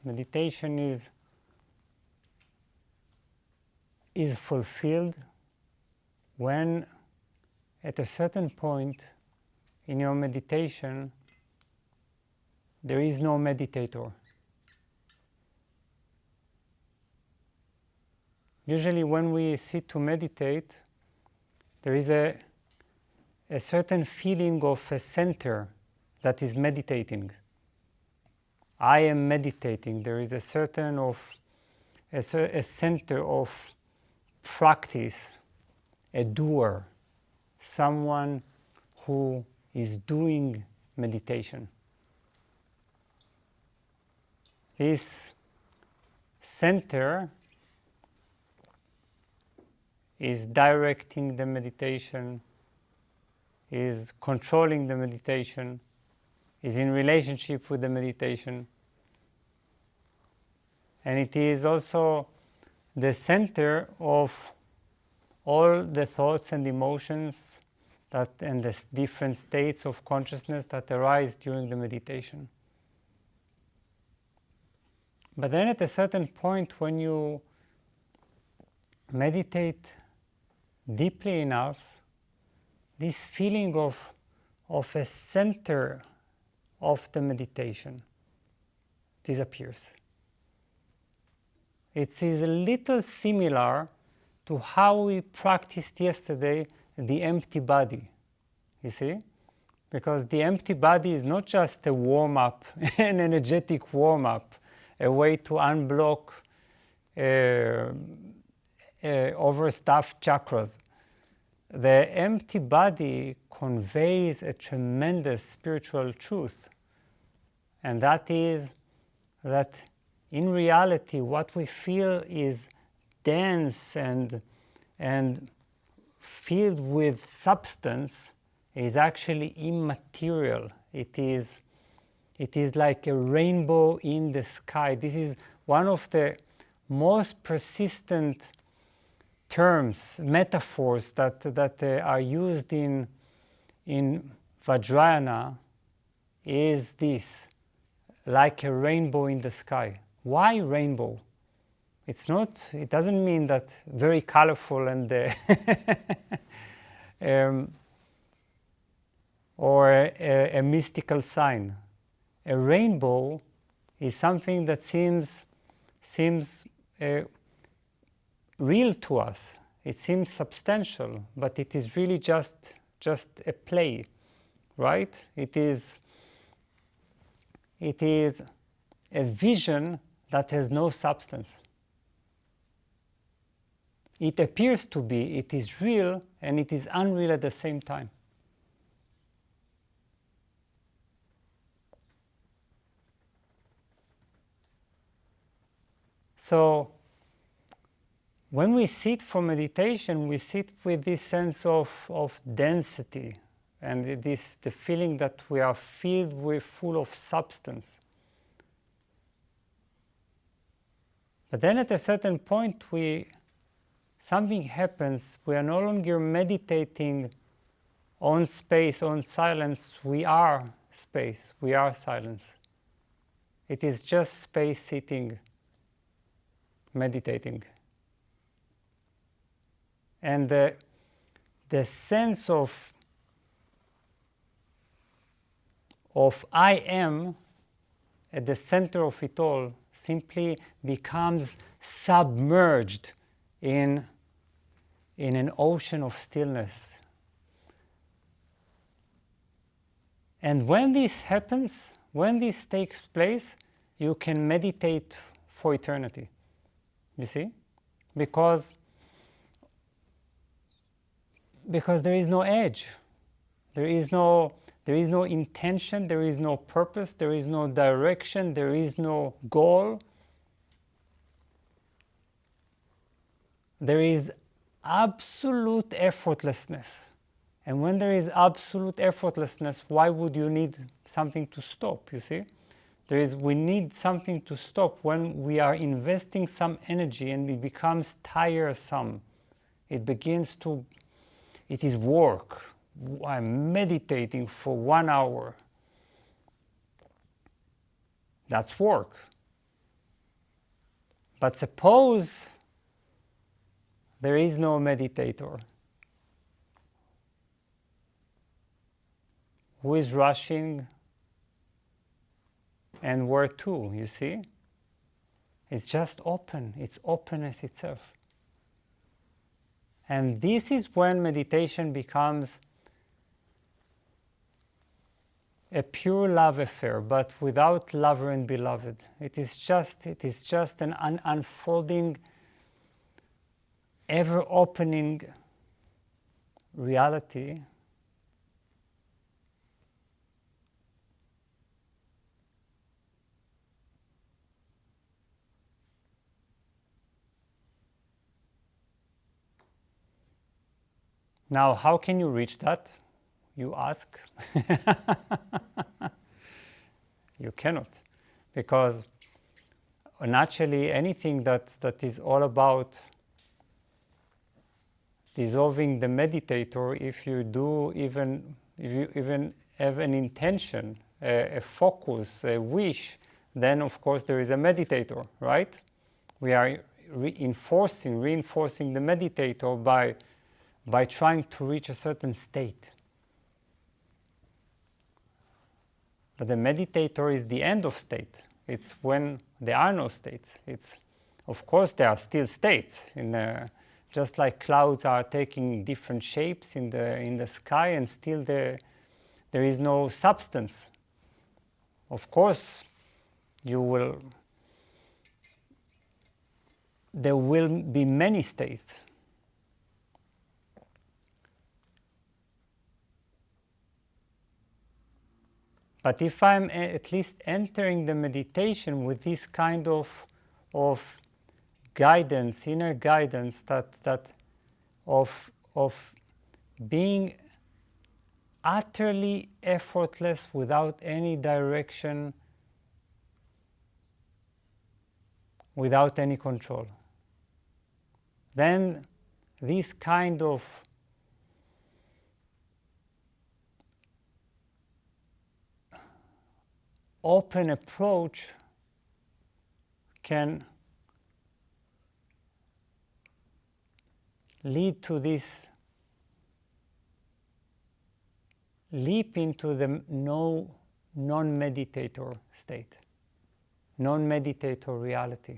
Meditation is fulfilled when at a certain point in your meditation there is no meditator. Usually when we sit to meditate, there is a certain feeling of a center that is meditating. I am meditating. There is a certain a center of practice, a doer, someone who is doing meditation. This center is directing the meditation, is controlling the meditation, is in relationship with the meditation. And it is also the center of all the thoughts and emotions and the different states of consciousness that arise during the meditation. But then at a certain point, when you meditate deeply enough, this feeling of a center of the meditation disappears. It is a little similar to how we practiced yesterday the empty body, you see? Because the empty body is not just a warm-up, an energetic warm-up, a way to unblock overstuffed chakras. The empty body conveys a tremendous spiritual truth, and that is that in reality what we feel is dense and filled with substance is actually immaterial. It is like a rainbow in the sky. This is one of the most persistent terms, metaphors that are used in Vajrayana is this, like a rainbow in the sky. Why rainbow? It doesn't mean that very colorful and or a mystical sign. A rainbow is something that seems real to us. It seems substantial, but it is really just a play, right? It is a vision that has no substance. It appears to be, it is real, and it is unreal at the same time. So, when we sit for meditation, we sit with this sense of density and the feeling that we are full of substance. But then at a certain point, something happens. We are no longer meditating on space, on silence. We are space. We are silence. It is just space sitting, meditating. And the sense of I am at the center of it all simply becomes submerged in an ocean of stillness. And when this happens, when this takes place, you can meditate for eternity. You see? Because there is no edge. There is no intention, there is no purpose, there is no direction, there is no goal. There is absolute effortlessness. And when there is absolute effortlessness, why would you need something to stop, you see? We need something to stop when we are investing some energy and it becomes tiresome. It is work. I'm meditating for 1 hour. That's work. But suppose there is no meditator. Who is rushing and where to, you see? It's just open. It's openness itself. And this is when meditation becomes a pure love affair, but without lover and beloved. It is just an unfolding, ever-opening reality Now, how can you reach that? You ask. You cannot, because naturally anything that is all about dissolving the meditator, if you even have an intention, a focus, a wish, then of course there is a meditator, right? We are reinforcing the meditator by trying to reach a certain state. But the meditator is the end of state. It's when there are no states. Of course, there are still states. Just like clouds are taking different shapes in the sky, and still there is no substance. Of course, there will be many states. But if I'm at least entering the meditation with this kind of guidance, inner guidance, that of being utterly effortless without any direction, without any control, then this kind of open approach can lead to this leap into the non-meditator state, non-meditator reality.